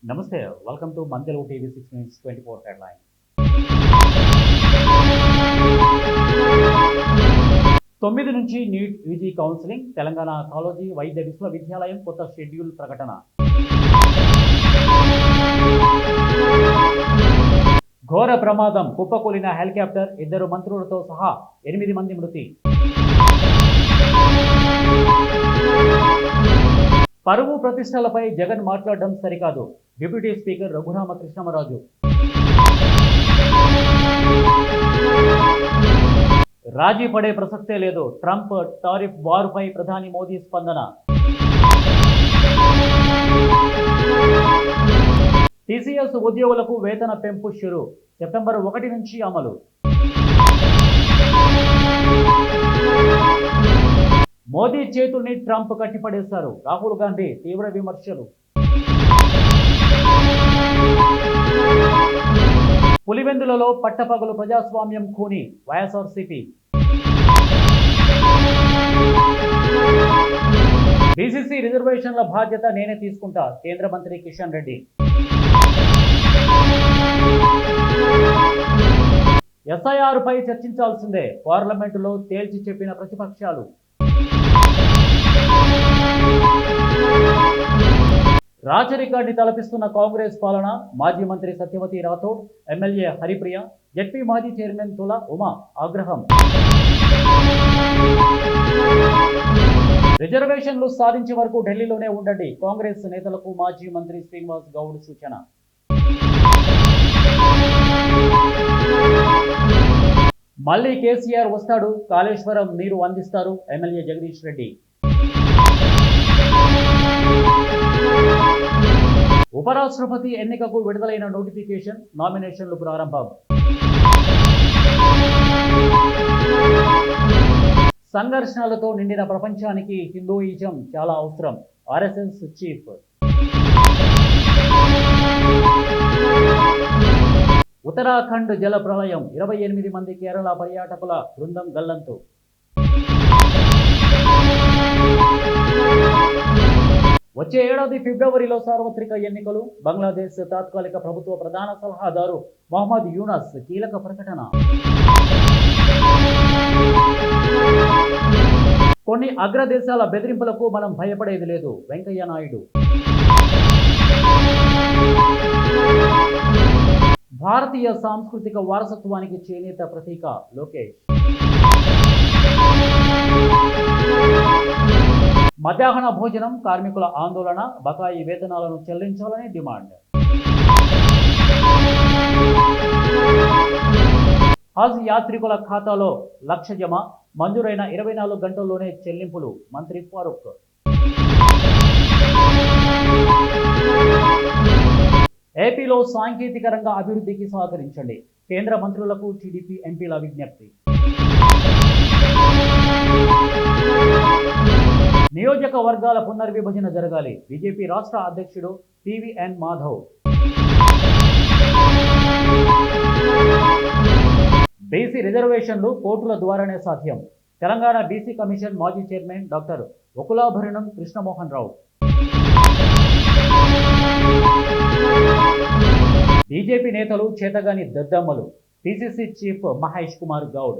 నమస్తే. Welcome to మన Telugu TV 6 Minutes 24 headline. 9 నుంచి NEET UG counselling. Telangana college వైద్య విశ్వవిద్యాలయం కొత్త షెడ్యూల్ ప్రకటన. ఘోర ప్రమాదం. కుప్పకూలిన హెలికాప్టర్. 2 మంత్రులతో సహా 8 మంది మృతి. పరువు ప్రతిష్టలపై జగన్ మాట్లాడడం సరికాదు. Deputy speaker Raghurama Krishnam Raju. రాజీ పడే ప్రసక్తే లేదు. ట్రంప్ టారిఫ్ వారుపై ప్రధాని మోదీ స్పందన. టీసీఎస్ ఉద్యోగులకు వేతన పెంపు షురు. సెప్టెంబర్ 1 నుంచి అమలు. మోదీ చేతుల్ని ట్రంప్ కట్టిపడేశారు. రాహుల్ గాంధీ తీవ్ర విమర్శలు. పులివెందులలో పట్టపగలు ప్రజాస్వామ్యం ఖూనీ. వైఎస్ఆర్సీపీ. బీసీసీ రిజర్వేషన్ల బాధ్యత నేనే తీసుకుంటా. కేంద్ర మంత్రి కిషన్ రెడ్డి. ఎస్ఐఆర్ పై చర్చించాల్సిందే. పార్లమెంటులో తేల్చి చెప్పిన ప్రతిపక్షాలు. రాచరికాన్ని తలపిస్తున్న కాంగ్రెస్ పాలన. మాజీ మంత్రి సత్యవతి రాథోడ్, ఎమ్మెల్యే హరిప్రియ, జెడ్పీ మాజీ చైర్మన్ తుల ఉమా ఆగ్రహం. రిజర్వేషన్లు సాధించే వరకు ఢిల్లీలోనే ఉండండి. కాంగ్రెస్ నేతలకు మాజీ మంత్రి శ్రీనివాస్ గౌడ్ సూచన. మళ్లీ కేసీఆర్ వస్తాడు. కాళేశ్వరం నీరు అందిస్తారు. ఎమ్మెల్యే జగదీష్ రెడ్డి. ఉపరాష్ట్రపతి ఎన్నికకు విడుదలైన నోటిఫికేషన్. నామినేషన్లు ప్రారంభం. సంఘర్షణలతో నిండిన ప్రపంచానికి హిందూయిజం చాలా అవసరం. RSS chief. ఉత్తరాఖండ్ జల ప్రళయం. 28 మంది కేరళ పర్యాటకుల బృందం గల్లంతు. వచ్చే ఏడాది ఫిబ్రవరిలో సార్వత్రిక ఎన్నికలు. బంగ్లాదేశ్ తాత్కాలిక ప్రభుత్వ ప్రధాన సలహాదారు మొహమ్మద్ యూనస్ కీలక ప్రకటన. కొన్ని అగ్రదేశాల బెదిరింపులకు మనం భయపడేది లేదు. వెంకయ్య నాయుడు. భారతీయ సాంస్కృతిక వారసత్వానికి చేనేత ప్రతీక. లోకేష్. మధ్యాహ్న భోజనం. కార్మికుల ఆందోళన. బకాయి వేతనాలను చెల్లించాలని డిమాండ్. హజ్ యాత్రికుల ఖాతాలో 1,00,000 జమ. మంజూరైన 24 గంటల్లోనే చెల్లింపులు. మంత్రి ఫారూక్. ఏపీలో సాంకేతిక రంగ అభివృద్ధికి సహకరించండి. కేంద్ర మంత్రులకు టీడీపీ ఎంపీల విజ్ఞప్తి. నియోజకవర్గాల పునర్విభజన జరగాలి. బీజేపీ రాష్ట్ర అధ్యక్షుడు పివిఎన్ మాధవ్. బీసీ రిజర్వేషన్లు కోర్టుల ద్వారానే సాధ్యం. తెలంగాణ బీసీ కమిషన్ మాజీ chairman doctor Vakulabharanam Krishnamohan Rao. BJP నేతలు చేతగాని దద్దమ్మలు. PCC chief Mahesh Kumar Goud.